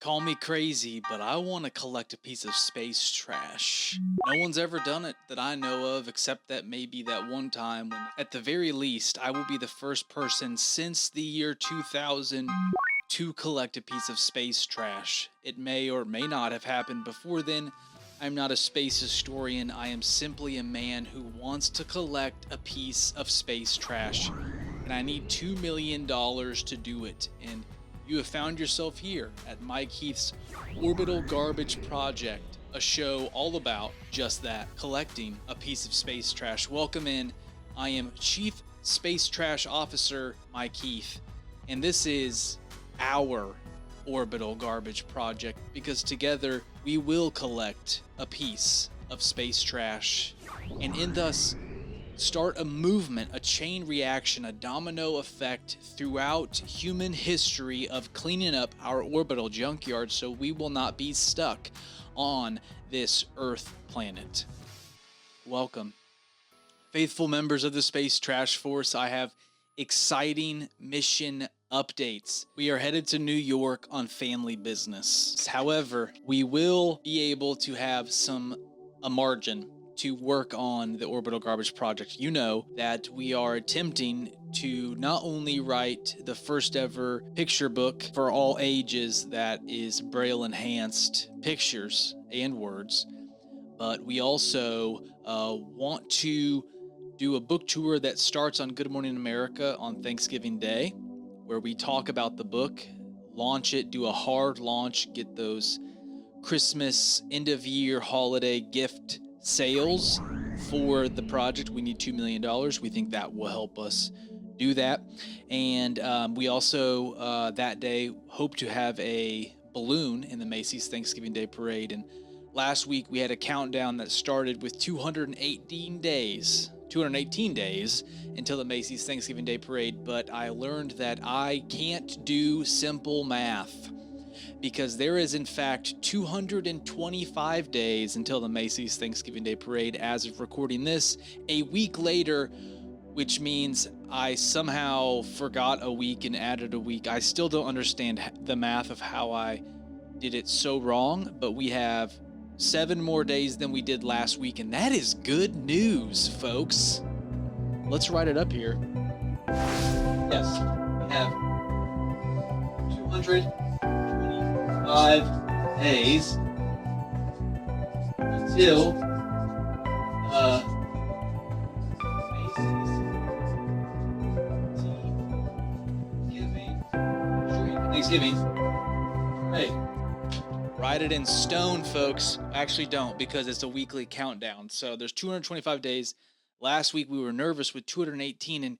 Call me crazy, but I want to collect a piece of space trash. No one's ever done it that I know of, except that maybe that one time when, at the very least, I will be the first person since the year 2000 to collect a piece of space trash. It may or may not have happened before then. I'm not a space historian. I am simply a man who wants to collect a piece of space trash. And I need $2 million to do it. And you have found yourself here at Mike Heath's Orbital Garbage Project, a show all about just that, collecting a piece of space trash. Welcome in. I am Chief Space Trash Officer Mike Heath, and this is our Orbital Garbage Project, because together we will collect a piece of space trash, and in thus start a movement, a chain reaction, a domino effect throughout human history of cleaning up our orbital junkyard so we will not be stuck on this Earth planet. Welcome. Faithful members of the Space Trash Force, I have exciting mission updates. We are headed to New York on family business. However, we will be able to have a margin to work on the Orbital Garbage Project. You know that we are attempting to not only write the first ever picture book for all ages that is Braille enhanced pictures and words, but we also want to do a book tour that starts on Good Morning America on Thanksgiving Day, where we talk about the book, launch it, do a hard launch, get those Christmas, end of year, holiday gift sales for the project. We need $2 million. We think that will help us do that. And we also, that day, hope to have a balloon in the Macy's Thanksgiving Day Parade. And last week, we had a countdown that started with 218 days until the Macy's Thanksgiving Day Parade. But I learned that I can't do simple math, because there is in fact 225 days until the Macy's Thanksgiving Day Parade as of recording this, a week later, which means I somehow forgot a week and added a week. I still don't understand the math of how I did it so wrong, but we have 7 more days than we did last week, and that is good news, folks. Let's write it up here. Yes, we have 225 days until Thanksgiving. Hey, write it in stone, folks. Actually, don't, because it's a weekly countdown. So there's 225 days. Last week we were nervous with 218, and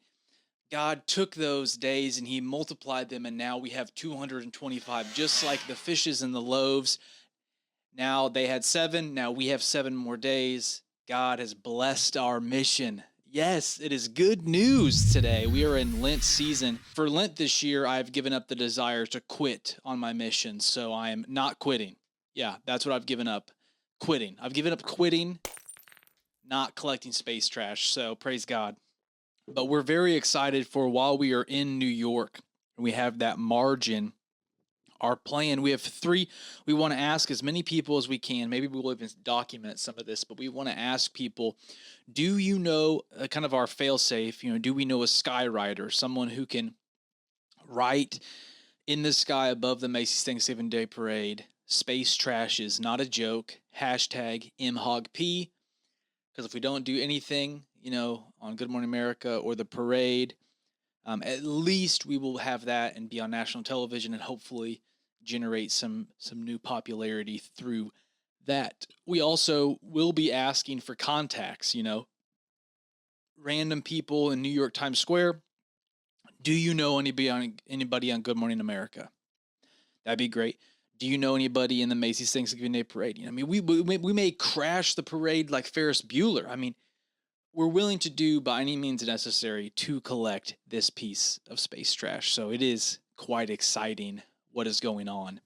God took those days and he multiplied them, and now we have 225, just like the fishes and the loaves. Now they had 7, now we have 7 more days. God has blessed our mission. Yes, it is good news today. We are in Lent season. For Lent this year, I've given up the desire to quit on my mission, so I am not quitting. Yeah, that's what I've given up. Quitting. I've given up quitting, not collecting space trash, so praise God. But we're very excited for while we are in New York, and we have that margin. Our plan, we have 3, we want to ask as many people as we can. Maybe we'll even document some of this, but we want to ask people, do you know, kind of our fail-safe, do we know a skywriter, someone who can write in the sky above the Macy's Thanksgiving Day Parade, space trash is not a joke, #MHOGP, because if we don't do anything, on Good Morning America or the parade, at least we will have that and be on national television and hopefully generate some new popularity through that. We also will be asking for contacts, random people in New York Times Square. Do you know anybody on Good Morning America? That'd be great. Do you know anybody in the Macy's Thanksgiving Day Parade? We may crash the parade like Ferris Bueller. We're willing to do by any means necessary to collect this piece of space trash. So it is quite exciting what is going on.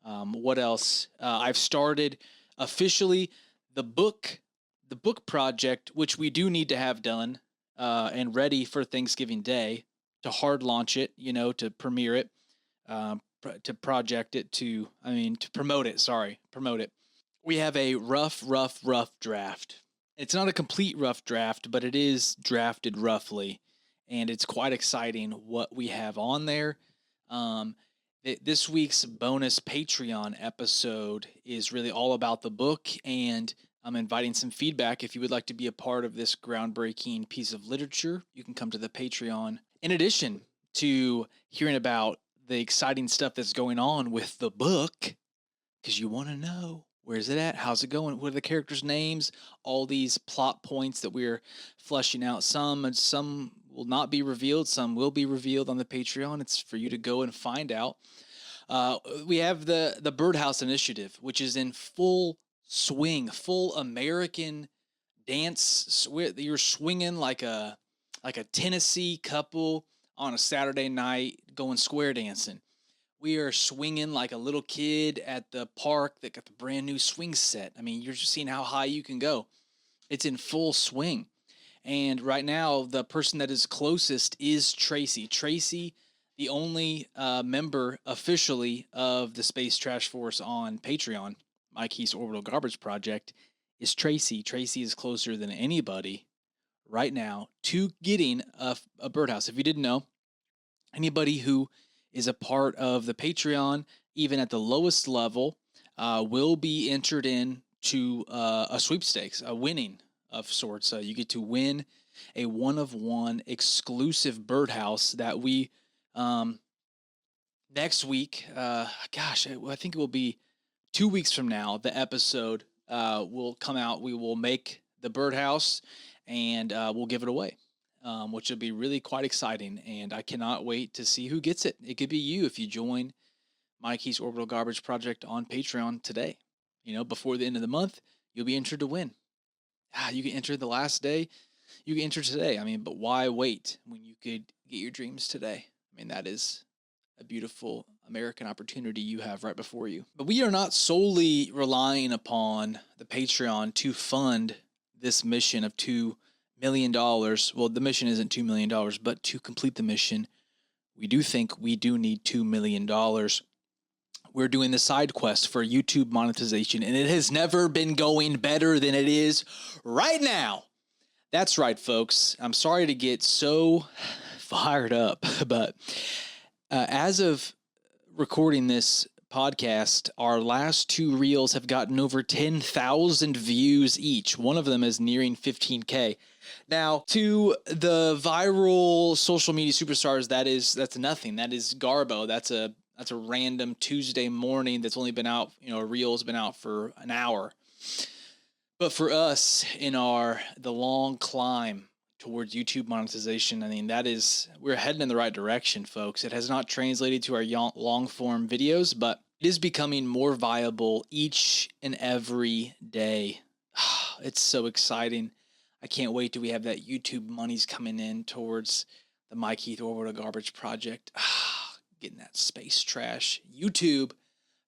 What else? I've started officially the book project, which we do need to have done and ready for Thanksgiving Day to hard launch it, to premiere it. project it to promote it. Promote it. We have a rough draft. It's not a complete rough draft, but it is drafted roughly, and it's quite exciting what we have on there. This week's bonus Patreon episode is really all about the book, and I'm inviting some feedback. If you would like to be a part of this groundbreaking piece of literature, you can come to the Patreon. In addition to hearing about the exciting stuff that's going on with the book, because you want to know, where's it at? How's it going? What are the characters' names? All these plot points that we're fleshing out. Some will not be revealed. Some will be revealed on the Patreon. It's for you to go and find out. We have the Birdhouse Initiative, which is in full swing, full American dance. You're swinging like a Tennessee couple on a Saturday night going square dancing. We are swinging like a little kid at the park that got the brand new swing set. I mean, you're just seeing how high you can go. It's in full swing. And right now, the person that is closest is Tracy. Tracy, the only member officially of the Space Trash Force on Patreon, Mike Heath's Orbital Garbage Project, is Tracy. Tracy is closer than anybody right now to getting a birdhouse. If you didn't know, anybody who is a part of the Patreon, even at the lowest level, will be entered in to a sweepstakes, a winning of sorts. You get to win a one-of-one exclusive birdhouse that we next week. I think it will be 2 weeks from now. The episode will come out. We will make the birdhouse and we'll give it away. Which will be really quite exciting, and I cannot wait to see who gets it. It could be you if you join Mike Heath's Orbital Garbage Project on Patreon today. Before the end of the month, you'll be entered to win. You can enter the last day. You can enter today. But why wait when you could get your dreams today? That is a beautiful American opportunity you have right before you. But we are not solely relying upon the Patreon to fund this mission of $2 million. Well, the mission isn't $2 million, but to complete the mission, we do think we do need $2 million. We're doing the side quest for YouTube monetization, and it has never been going better than it is right now. That's right, folks. I'm sorry to get so fired up, but as of recording this podcast, our last two reels have gotten over 10,000 views each. One of them is nearing 15K. Now, to the viral social media superstars, that's nothing. That is garbo. That's a random Tuesday morning that's only been out, a reel's been out for an hour. But for us in the long climb towards YouTube monetization, we're heading in the right direction, folks. It has not translated to our long form videos, but it is becoming more viable each and every day. It's so exciting. I can't wait till we have that YouTube money's coming in towards the Mike Heath Orbital Garbage Project. Getting that space trash. YouTube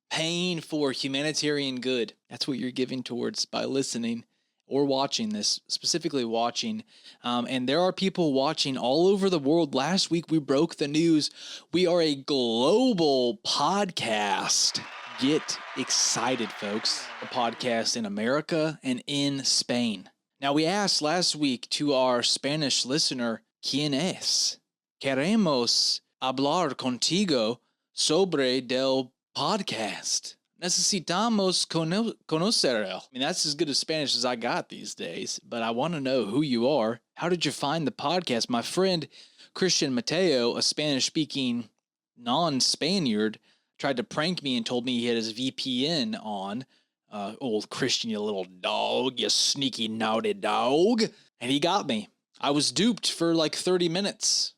paying for humanitarian good. That's what you're giving towards by listening or watching this, specifically watching. And there are people watching all over the world. Last week, we broke the news. We are a global podcast. Get excited, folks. A podcast in America and in Spain. Now, we asked last week to our Spanish listener, Quienes. Queremos hablar contigo sobre del podcast. Necesitamos conocerlo. That's as good a Spanish as I got these days, but I want to know who you are. How did you find the podcast? My friend Christian Mateo, a Spanish-speaking non-Spaniard, tried to prank me and told me he had his VPN on. Old Christian, you little dog, you sneaky naughty dog. And he got me. I was duped for like 30 minutes.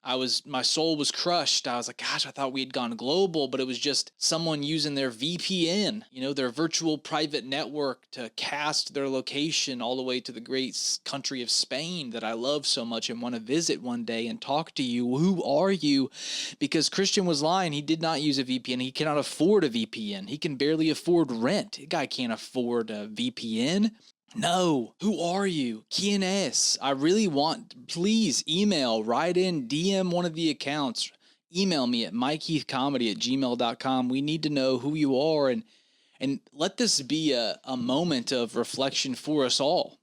My soul was crushed. I was like, gosh, I thought we had gone global, but it was just someone using their VPN, their virtual private network to cast their location all the way to the great country of Spain that I love so much and want to visit one day and talk to you. Who are you? Because Christian was lying. He did not use a VPN. He cannot afford a VPN. He can barely afford rent. The guy can't afford a VPN. No. Who are you? Quienes. I really want, please email, write in, DM one of the accounts. email me at mikeheathcomedy@gmail.com. We need to know who you are, and let this be a moment of reflection for us all.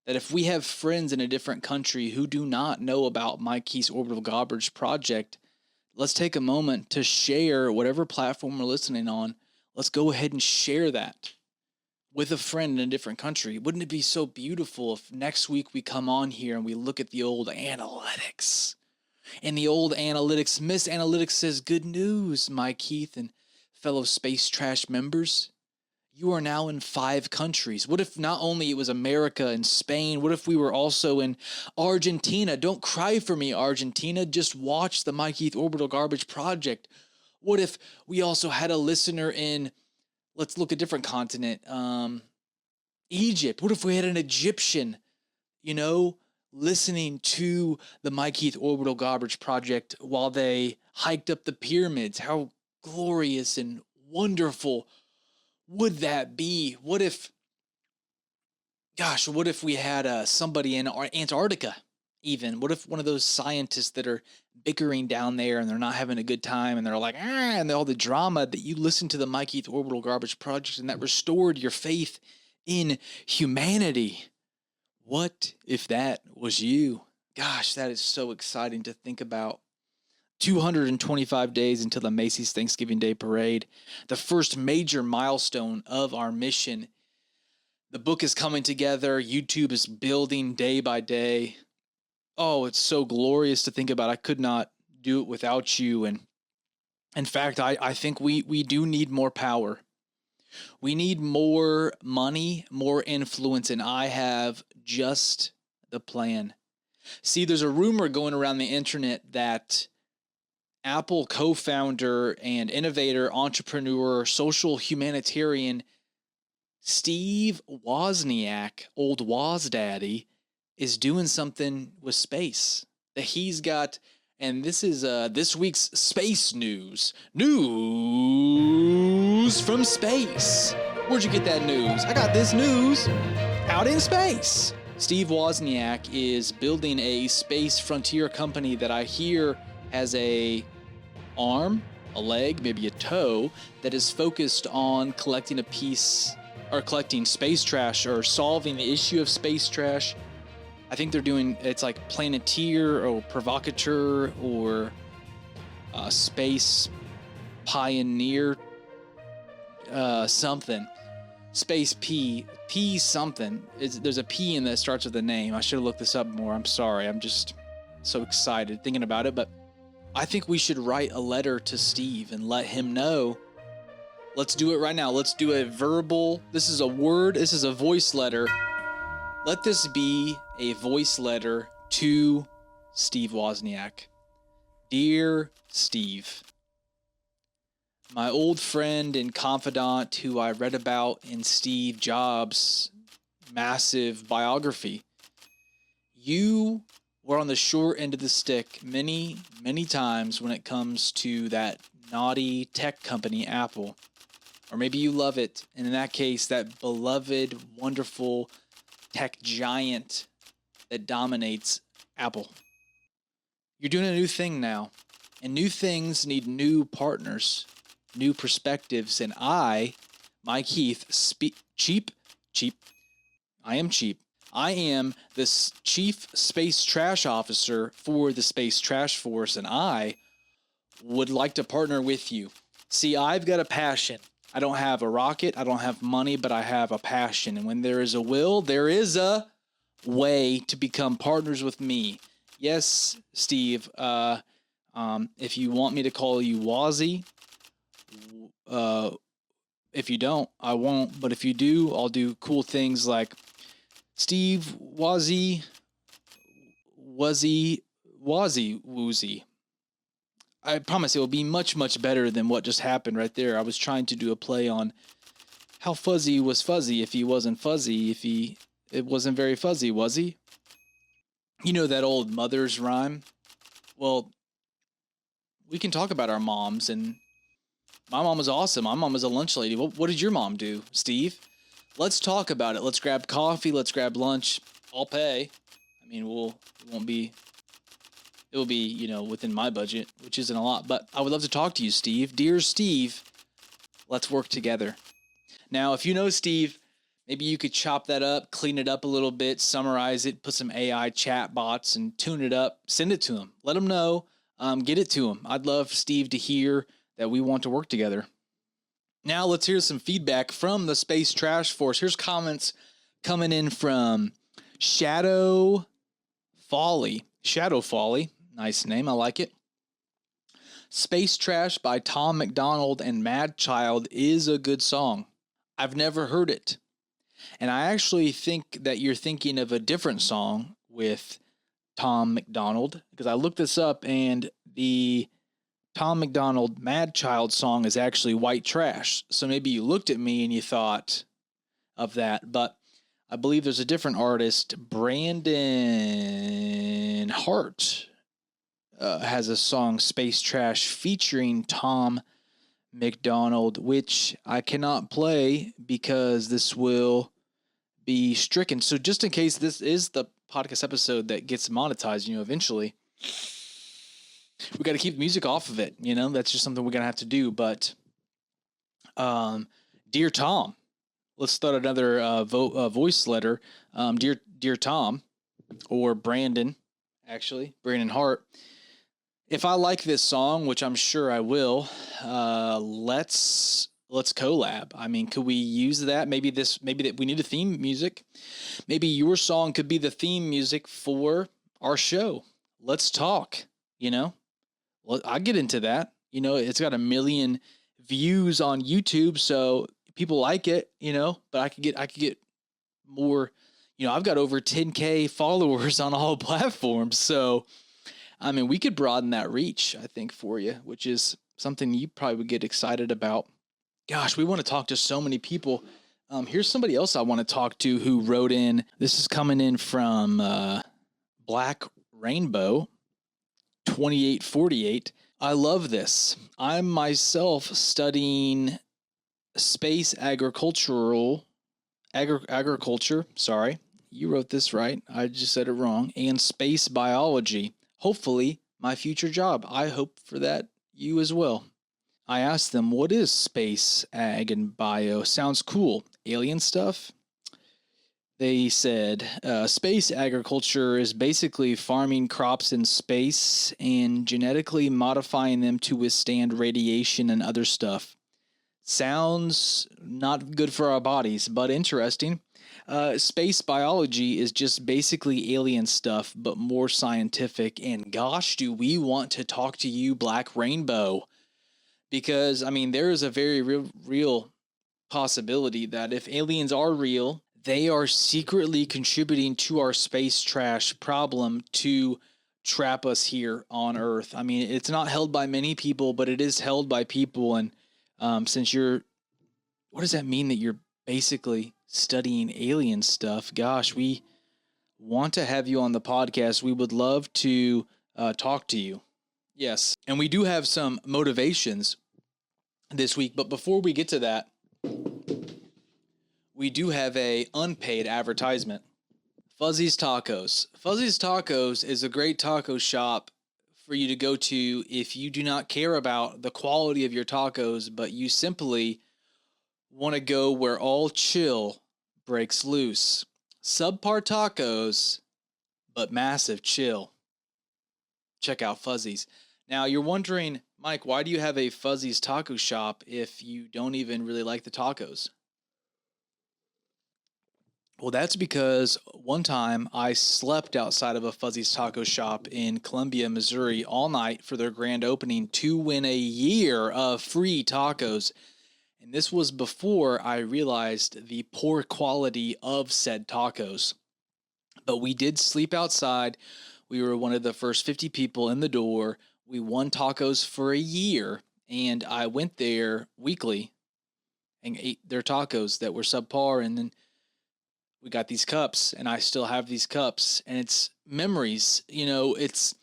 That if we have friends in a different country who do not know about Mike Heath's Orbital Garbage Project, let's take a moment to share whatever platform we're listening on. Let's go ahead and share that with a friend in a different country. Wouldn't it be so beautiful if next week we come on here and we look at the old analytics? And the old analytics, Miss Analytics says, good news, Mike Heath and fellow Space Trash members. You are now in 5 countries. What if not only it was America and Spain? What if we were also in Argentina? Don't cry for me, Argentina. Just watch the Mike Heath Orbital Garbage Project. What if we also had a listener in, let's look at a different continent, Egypt? What if we had an Egyptian, listening to the Mike Heath Orbital Garbage Project while they hiked up the pyramids? How glorious and wonderful would that be? What if we had somebody in Antarctica even? What if one of those scientists that are bickering down there and they're not having a good time and they're like, and all the drama, that you listened to the Mike Heath Orbital Garbage Project and that restored your faith in humanity? What if that was you? Gosh, that is so exciting to think about. 225 days until the Macy's Thanksgiving Day Parade, the first major milestone of our mission. The book is coming together. YouTube is building day by day. Oh, it's so glorious to think about. I could not do it without you. And in fact, I think we do need more power. We need more money, more influence, and I have just the plan. See, there's a rumor going around the internet that Apple co-founder and innovator, entrepreneur, social humanitarian Steve Wozniak, old Woz Daddy, is doing something with space. That he's got, and this is this week's space news. News from space. Where'd you get that news? I got this news out in space. Steve Wozniak is building a space frontier company that I hear has a arm, a leg, maybe a toe, that is focused on collecting space trash or solving the issue of space trash. I think they're doing, it's like Planeteer or Provocateur or Space Pioneer something. Space P something. There's a P in that starts with a name. I should have looked this up more. I'm sorry. I'm just so excited thinking about it, but I think we should write a letter to Steve and let him know. Let's do it right now. Let's do a verbal. This is a voice letter. Let this be a voice letter to Steve Wozniak. Dear Steve, my old friend and confidant who I read about in Steve Jobs' massive biography, you were on the short end of the stick many, many times when it comes to that naughty tech company, Apple. Or maybe you love it, and in that case, that beloved, wonderful tech giant that dominates Apple. You're doing a new thing now, and new things need new partners, new perspectives, and I, Mike Heath, cheap. I am cheap. I am the chief space trash officer for the Space Trash Force, and I would like to partner with you. See, I've got a passion. I don't have a rocket, I don't have money, but I have a passion. And when there is a will, there is a way to become partners with me. Yes, Steve, if you want me to call you Wozzy, if you don't, I won't. But if you do, I'll do cool things like Steve Wozzy. I promise it will be much, much better than what just happened right there. I was trying to do a play on how fuzzy was fuzzy if he wasn't fuzzy, it wasn't very fuzzy, was he? You know that old mother's rhyme? Well, we can talk about our moms, and my mom was awesome. My mom was a lunch lady. What did your mom do, Steve? Let's talk about it. Let's grab coffee. Let's grab lunch. I'll pay. I mean, it it will be, within my budget, which isn't a lot. But I would love to talk to you, Steve. Dear Steve, let's work together. Now, if you know Steve, maybe you could chop that up, clean it up a little bit, summarize it, put some AI chat bots and tune it up, send it to him. Let him know, get it to him. I'd love Steve to hear that we want to work together. Now let's hear some feedback from the Space Trash Force. Here's comments coming in from Shadow Folly. Nice name. I like it. Space Trash by Tom McDonald and Mad Child is a good song. I've never heard it. And I actually think that you're thinking of a different song with Tom McDonald, because I looked this up and the Tom McDonald Mad Child song is actually White Trash. So maybe you looked at me and you thought of that, but I believe there's a different artist, Brandon Hart, has a song, Space Trash, featuring Tom McDonald, which I cannot play because this will be stricken. So just in case this is the podcast episode that gets monetized, eventually, we got to keep the music off of it. That's just something we're going to have to do. But, dear Tom, let's start another voice letter. Dear Tom, or Brandon Hart. If I like this song, which I'm sure I will, let's collab. I mean, could we use that? Maybe that we need a theme music. Maybe your song could be the theme music for our show. Let's talk. Well, I get into that. It's got 1 million views on YouTube, so people like it. But I could get more. I've got over 10K followers on all platforms, so I mean, we could broaden that reach, I think, for you, which is something you probably would get excited about. Gosh, we want to talk to so many people. Here's somebody else I want to talk to who wrote in. This is coming in from Black Rainbow 2848. I love this. I'm myself studying space agriculture. Sorry, you wrote this right. I just said it wrong. And space biology. Hopefully, my future job. I hope for that, you as well. I asked them, what is space ag and bio? Sounds cool. Alien stuff? They said, space agriculture is basically farming crops in space and genetically modifying them to withstand radiation and other stuff. Sounds not good for our bodies, but interesting. Space biology is just basically alien stuff, but more scientific. And gosh, do we want to talk to you, Black Rainbow? Because, I mean, there is a very real possibility that if aliens are real, they are secretly contributing to our space trash problem to trap us here on Earth. I mean, it's not held by many people, but it is held by people. And since what does that mean that you're basically studying alien stuff? Gosh, we want to have you on the podcast. We would love to talk to you. Yes. And we do have some motivations this week. But before we get to that, we do have a unpaid advertisement. Fuzzy's Tacos. Fuzzy's Tacos is a great taco shop for you to go to if you do not care about the quality of your tacos, but you simply want to go where all chill breaks loose. Subpar tacos, but massive chill. Check out Fuzzy's. Now, you're wondering, Mike, why do you have a Fuzzy's taco shop if you don't even really like the tacos? Well, that's because one time I slept outside of a Fuzzy's taco shop in Columbia, Missouri all night for their grand opening to win a year of free tacos. And this was before I realized the poor quality of said tacos. But we did sleep outside. We were one of the first 50 people in the door. We won tacos for a year. And I went there weekly and ate their tacos that were subpar. And then we got these cups, and I still have these cups. And it's memories. You know, it's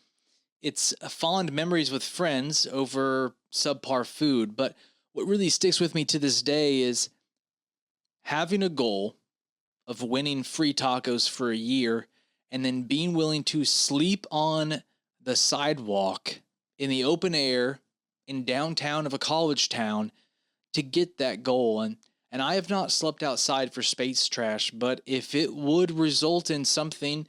fond memories with friends over subpar food. But what really sticks with me to this day is having a goal of winning free tacos for a year and then being willing to sleep on the sidewalk in the open air in downtown of a college town to get that goal. And I have not slept outside for space trash, but if it would result in something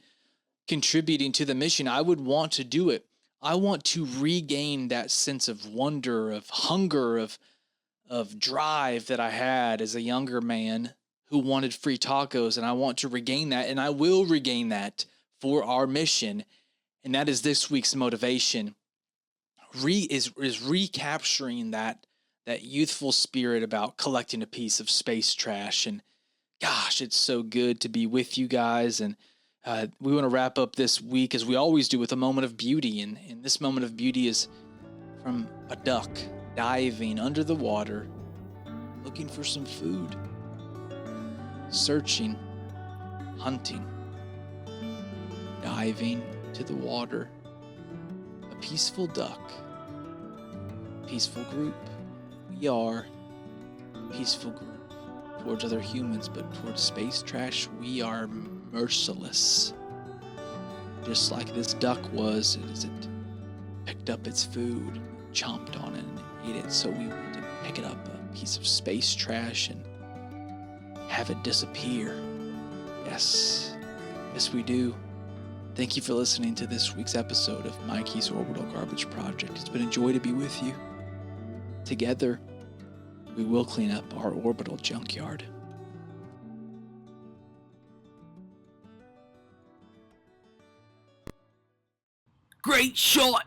contributing to the mission, I would want to do it. I want to regain that sense of wonder, of hunger, of drive that I had as a younger man who wanted free tacos, and I want to regain that, and I will regain that for our mission. And that is this week's motivation. Is recapturing that youthful spirit about collecting a piece of space trash. And gosh, it's so good to be with you guys. And we want to wrap up this week, as we always do, with a moment of beauty. And this moment of beauty is from a duck diving under the water, looking for some food, searching, hunting, diving to the water. A peaceful duck, peaceful group. We are a peaceful group towards other humans, but towards space trash, we are merciless. Just like this duck was, as it picked up its food, chomped on it, and ate it. So we want to pick it up, a piece of space trash, and have it disappear. Yes, we do. Thank you for listening to this week's episode of Mikey's Orbital Garbage Project. It's been a joy to be with you. Together, we will clean up our orbital junkyard. Great shot!